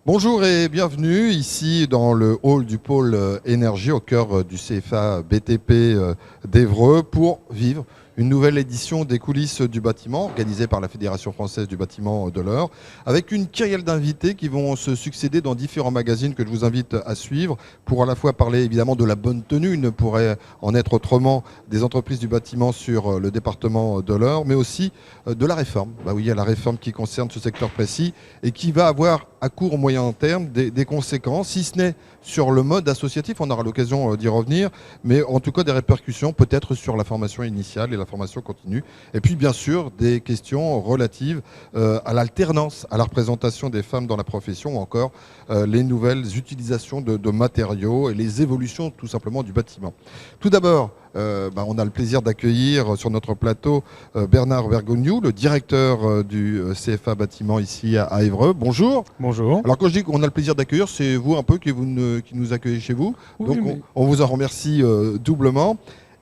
Bonjour et bienvenue ici dans le hall du pôle énergie au cœur du CFA BTP d'Évreux pour vivre une nouvelle édition des coulisses du bâtiment organisée par la Fédération française du bâtiment de l'Eure avec une kyrielle d'invités qui vont se succéder dans différents magazines que je vous invite à suivre pour à la fois parler évidemment de la bonne tenue, il ne pourrait en être autrement, des entreprises du bâtiment sur le département de l'Eure, mais aussi de la réforme. Bah oui, il y a la réforme qui concerne ce secteur précis et qui va avoir à court ou moyen terme des conséquences, si ce n'est sur le mode associatif, on aura l'occasion d'y revenir, mais en tout cas des répercussions peut-être sur la formation initiale et la formation continue. Et puis bien sûr des questions relatives à l'alternance, à la représentation des femmes dans la profession ou encore les nouvelles utilisations de matériaux et les évolutions tout simplement du bâtiment. Tout d'abord, on a le plaisir d'accueillir sur notre plateau Bernard Vergognou, le directeur du CFA Bâtiment ici à Évreux. Bonjour. Bonjour. Alors quand je dis qu'on a le plaisir d'accueillir, c'est vous un peu qui nous accueillez chez vous. Oui, Donc mais- on vous en remercie doublement.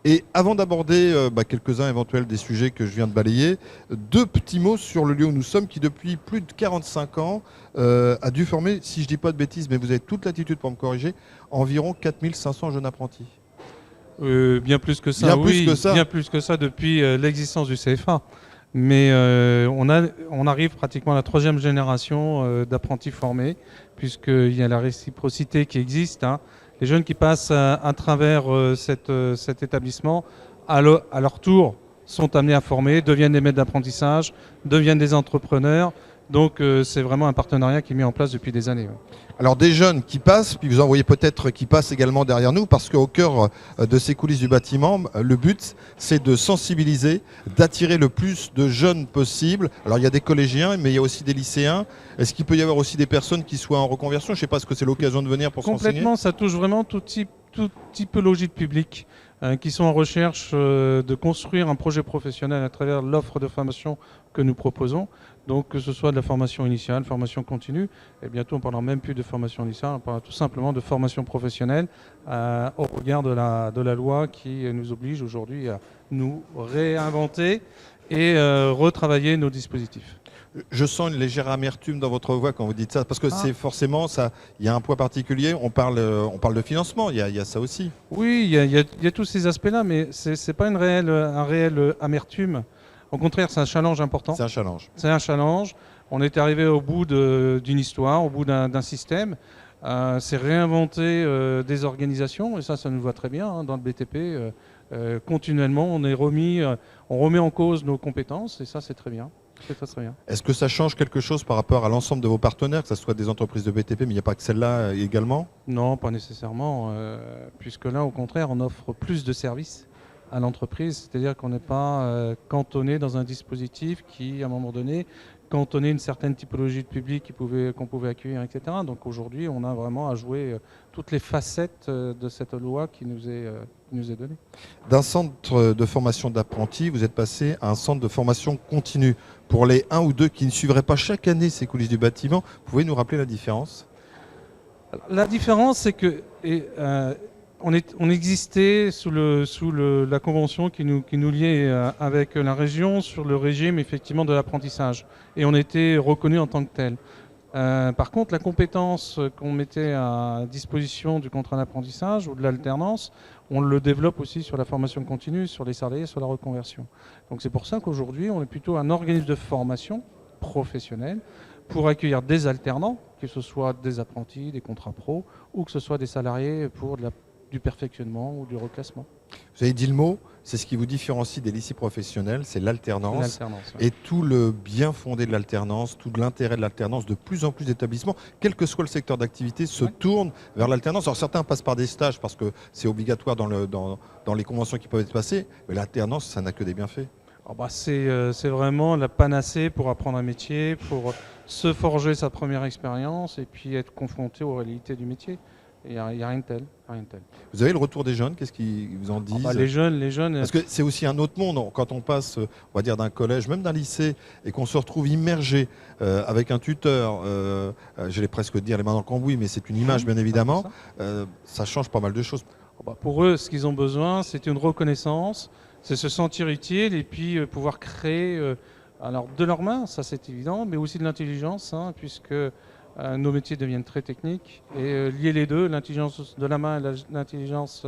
Et avant d'aborder quelques-uns éventuels des sujets que je viens de balayer, deux petits mots sur le lieu où nous sommes qui depuis plus de 45 ans a dû former, si je ne dis pas de bêtises, mais vous avez toute l'attitude pour me corriger, environ 4500 jeunes apprentis. Bien plus que ça, Bien oui, plus que ça. bien plus que ça depuis l'existence du CFA. Mais on arrive pratiquement à la troisième génération d'apprentis formés, puisqu'il y a la réciprocité qui existe, hein. Les jeunes qui passent à travers cet établissement, à leur tour, sont amenés à former, deviennent des maîtres d'apprentissage, deviennent des entrepreneurs. Donc c'est vraiment un partenariat qui est mis en place depuis des années. Ouais. Alors des jeunes qui passent, puis vous en voyez peut-être qui passent également derrière nous, parce qu'au cœur de ces coulisses du bâtiment, le but c'est de sensibiliser, d'attirer le plus de jeunes possible. Alors il y a des collégiens, mais il y a aussi des lycéens. Est-ce qu'il peut y avoir aussi des personnes qui soient en reconversion? Je ne sais pas, est-ce que c'est l'occasion de venir pour se renseigner? Complètement, ça touche vraiment toute typologie de public qui sont en recherche de construire un projet professionnel à travers l'offre de formation que nous proposons. Donc que ce soit de la formation initiale, formation continue, et bientôt on ne parlera même plus de formation initiale, on parlera tout simplement de formation professionnelle au regard de la loi qui nous oblige aujourd'hui à nous réinventer et retravailler nos dispositifs. Je sens une légère amertume dans votre voix quand vous dites ça, parce que c'est forcément ça. Il y a un point particulier. On parle de financement. Il y a ça aussi. Oui, il y a tous ces aspects-là, mais ce n'est pas un réel amertume. Au contraire, c'est un challenge important. C'est un challenge. C'est un challenge. On est arrivé au bout d'une histoire, au bout d'un système. C'est réinventer des organisations, et ça nous va très bien hein, dans le BTP. Continuellement, on remet en cause nos compétences, et ça, c'est très bien. C'est très, très bien. Est-ce que ça change quelque chose par rapport à l'ensemble de vos partenaires, que ce soit des entreprises de BTP, mais il n'y a pas que celle-là également? Non, pas nécessairement, puisque là, au contraire, on offre plus de services à l'entreprise, c'est-à-dire qu'on n'est pas cantonné dans un dispositif qui, à un moment donné, cantonnait une certaine typologie de public qu'on pouvait accueillir, etc. Donc aujourd'hui, on a vraiment à jouer toutes les facettes de cette loi qui nous est donnée. D'un centre de formation d'apprentis, vous êtes passé à un centre de formation continue. Pour les 1 ou 2 qui ne suivraient pas chaque année ces coulisses du bâtiment, vous pouvez nous rappeler la différence? La différence, c'est que on existait sous la convention qui nous liait avec la région sur le régime effectivement de l'apprentissage. Et on était reconnu en tant que tel. Par contre, la compétence qu'on mettait à disposition du contrat d'apprentissage ou de l'alternance, on le développe aussi sur la formation continue, sur les salariés, sur la reconversion. Donc c'est pour ça qu'aujourd'hui, on est plutôt un organisme de formation professionnelle pour accueillir des alternants, que ce soit des apprentis, des contrats pro, ou que ce soit des salariés pour du perfectionnement ou du reclassement. Vous avez dit le mot, c'est ce qui vous différencie des lycées professionnels, c'est l'alternance. Ouais. Et tout le bien fondé de l'alternance, tout l'intérêt de l'alternance, de plus en plus d'établissements, quel que soit le secteur d'activité, se tournent vers l'alternance. Alors certains passent par des stages parce que c'est obligatoire dans les conventions qui peuvent être passées, mais l'alternance, ça n'a que des bienfaits. C'est vraiment la panacée pour apprendre un métier, pour se forger sa première expérience et puis être confronté aux réalités du métier. Il n'y a rien de tel. Vous avez le retour des jeunes, qu'est-ce qu'ils vous en disent? Les jeunes. Parce que c'est aussi un autre monde quand on passe, on va dire, d'un collège, même d'un lycée, et qu'on se retrouve immergé avec un tuteur, j'allais presque dire les mains dans le cambouis, mais c'est une image bien évidemment, ça change pas mal de choses. Pour eux, ce qu'ils ont besoin, c'est une reconnaissance, c'est se sentir utile et puis pouvoir créer alors de leurs mains, ça c'est évident, mais aussi de l'intelligence, hein, puisque nos métiers deviennent très techniques. Et lier les deux, l'intelligence de la main et l'intelligence,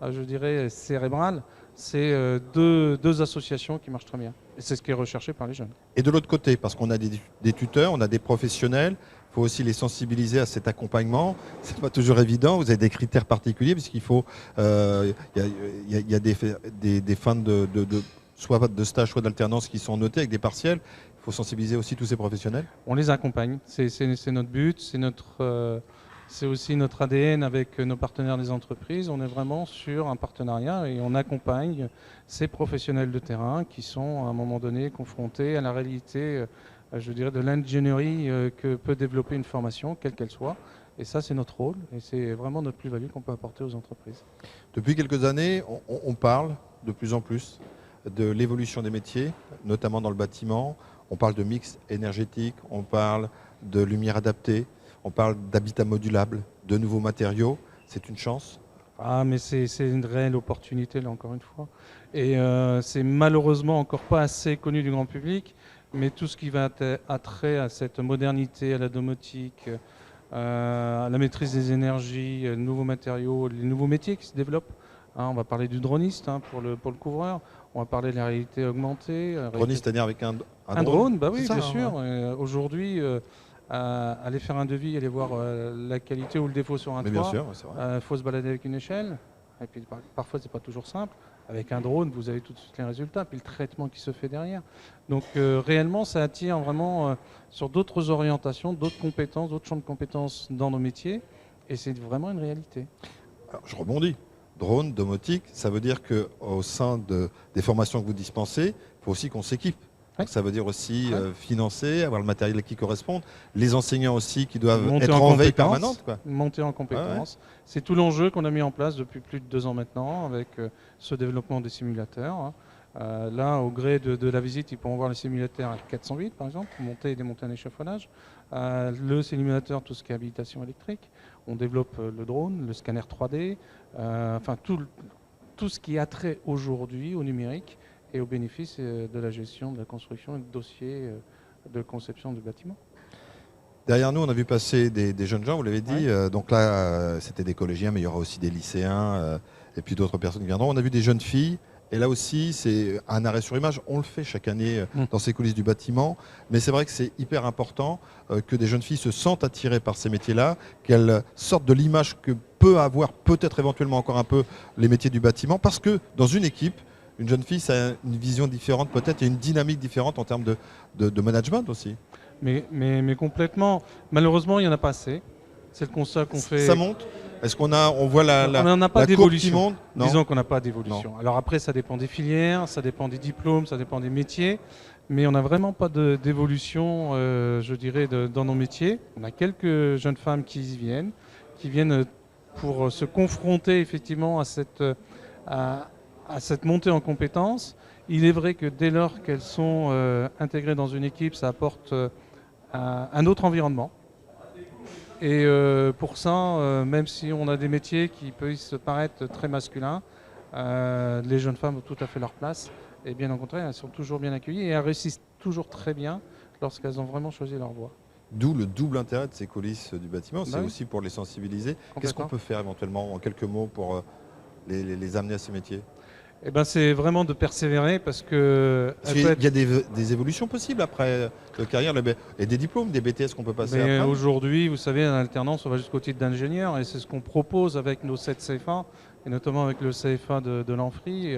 je dirais, cérébrale, c'est deux associations qui marchent très bien. Et c'est ce qui est recherché par les jeunes. Et de l'autre côté, parce qu'on a des tuteurs, on a des professionnels, il faut aussi les sensibiliser à cet accompagnement. Ce n'est pas toujours évident, vous avez des critères particuliers, puisqu'il faut, y a des fins soit de stage, soit d'alternance qui sont notées avec des partiels. Il faut sensibiliser aussi tous ces professionnels. On les accompagne, c'est notre but, c'est aussi notre ADN avec nos partenaires des entreprises. On est vraiment sur un partenariat et on accompagne ces professionnels de terrain qui sont à un moment donné confrontés à la réalité, je dirais, de l'ingénierie que peut développer une formation, quelle qu'elle soit. Et ça, c'est notre rôle et c'est vraiment notre plus-value qu'on peut apporter aux entreprises. Depuis quelques années, on parle de plus en plus de l'évolution des métiers, notamment dans le bâtiment. On parle de mix énergétique, on parle de lumière adaptée, on parle d'habitat modulable, de nouveaux matériaux. C'est une chance. Ah, mais c'est une réelle opportunité, là, encore une fois. Et c'est malheureusement encore pas assez connu du grand public, mais tout ce qui va attrait à cette modernité, à la domotique, à la maîtrise des énergies, les nouveaux matériaux, les nouveaux métiers qui se développent. On va parler du droniste pour le couvreur, on va parler de la réalité augmentée. Droniste, c'est-à-dire avec un drone, bah oui, ça, bien sûr. Aujourd'hui, aller faire un devis, aller voir la qualité ou le défaut sur un toit. Bien sûr, c'est vrai. Il faut se balader avec une échelle. Et puis parfois, c'est pas toujours simple. Avec un drone, vous avez tout de suite les résultats, puis le traitement qui se fait derrière. Donc réellement, ça attire vraiment sur d'autres orientations, d'autres compétences, d'autres champs de compétences dans nos métiers. Et c'est vraiment une réalité. Alors, je rebondis. Drone, domotique, ça veut dire qu'au sein des formations que vous dispensez, il faut aussi qu'on s'équipe. Ouais. Ça veut dire aussi financer, avoir le matériel qui correspond. Les enseignants aussi qui doivent Monter être en veille permanente. Monter en compétences. C'est tout l'enjeu qu'on a mis en place depuis plus de 2 ans maintenant avec ce développement des simulateurs. Là, au gré de la visite, ils pourront voir les simulateurs à 408 par exemple, pour monter et démonter un échafaudage. Le simulateur, tout ce qui est habilitation électrique. On développe le drone, le scanner 3D, enfin tout ce qui a trait aujourd'hui au numérique et au bénéfice de la gestion de la construction et de dossiers de conception du bâtiment. Derrière nous, on a vu passer des jeunes gens, vous l'avez dit. Donc là, c'était des collégiens, mais il y aura aussi des lycéens et puis d'autres personnes qui viendront. On a vu des jeunes filles. Et là aussi, c'est un arrêt sur image. On le fait chaque année dans ces coulisses du bâtiment. Mais c'est vrai que c'est hyper important que des jeunes filles se sentent attirées par ces métiers-là, qu'elles sortent de l'image que peut avoir peut-être éventuellement encore un peu les métiers du bâtiment. Parce que dans une équipe, une jeune fille, ça a une vision différente peut-être et une dynamique différente en termes de management aussi. Mais complètement. Malheureusement, il n'y en a pas assez. C'est le constat qu'on fait. Ça monte ? Est-ce qu'on voit on n'en a pas d'évolution. Non. Disons qu'on n'a pas d'évolution. Alors après, ça dépend des filières, ça dépend des diplômes, ça dépend des métiers, mais on n'a vraiment pas d'évolution, je dirais, dans nos métiers. On a quelques jeunes femmes qui viennent pour se confronter effectivement à cette montée en compétences. Il est vrai que dès lors qu'elles sont intégrées dans une équipe, ça apporte un autre environnement. Et pour ça, même si on a des métiers qui peuvent se paraître très masculins, les jeunes femmes ont tout à fait leur place. Et bien au contraire, elles sont toujours bien accueillies et elles réussissent toujours très bien lorsqu'elles ont vraiment choisi leur voie. D'où le double intérêt de ces coulisses du bâtiment, c'est aussi pour les sensibiliser. Qu'est-ce qu'on peut faire éventuellement en quelques mots pour les amener à ces métiers ? C'est vraiment de persévérer parce que... Il y a des évolutions possibles après de carrière et des diplômes, des BTS qu'on peut passer après. Aujourd'hui, vous savez, en alternance, on va jusqu'au titre d'ingénieur et c'est ce qu'on propose avec nos 7 CFA et notamment avec le CFA de l'Amphi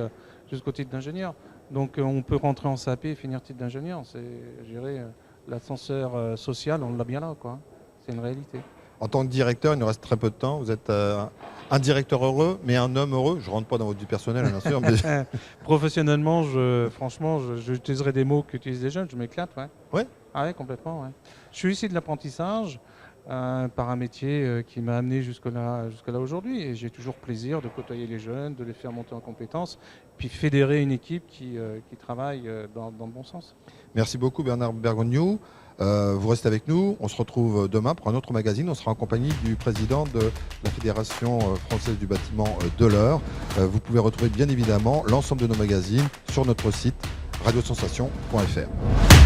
jusqu'au titre d'ingénieur. Donc on peut rentrer en SAP et finir titre d'ingénieur. C'est, je dirais, l'ascenseur social, on l'a bien là, quoi. C'est une réalité. En tant que directeur, il nous reste très peu de temps. Vous êtes un directeur heureux, mais un homme heureux. Je ne rentre pas dans votre vie personnelle, bien sûr. Mais... Professionnellement, franchement, j'utiliserai des mots qu'utilisent les jeunes. Je m'éclate, ouais. Ouais. Ah ouais, complètement, ouais. Je suis issu de l'apprentissage par un métier qui m'a amené jusque-là aujourd'hui. Et j'ai toujours plaisir de côtoyer les jeunes, de les faire monter en compétences, puis fédérer une équipe qui travaille dans le bon sens. Merci beaucoup Bernard Bergogneau. Vous restez avec nous, on se retrouve demain pour un autre magazine. On sera en compagnie du président de la Fédération française du bâtiment de l'Eure. Vous pouvez retrouver bien évidemment l'ensemble de nos magazines sur notre site radiosensation.fr.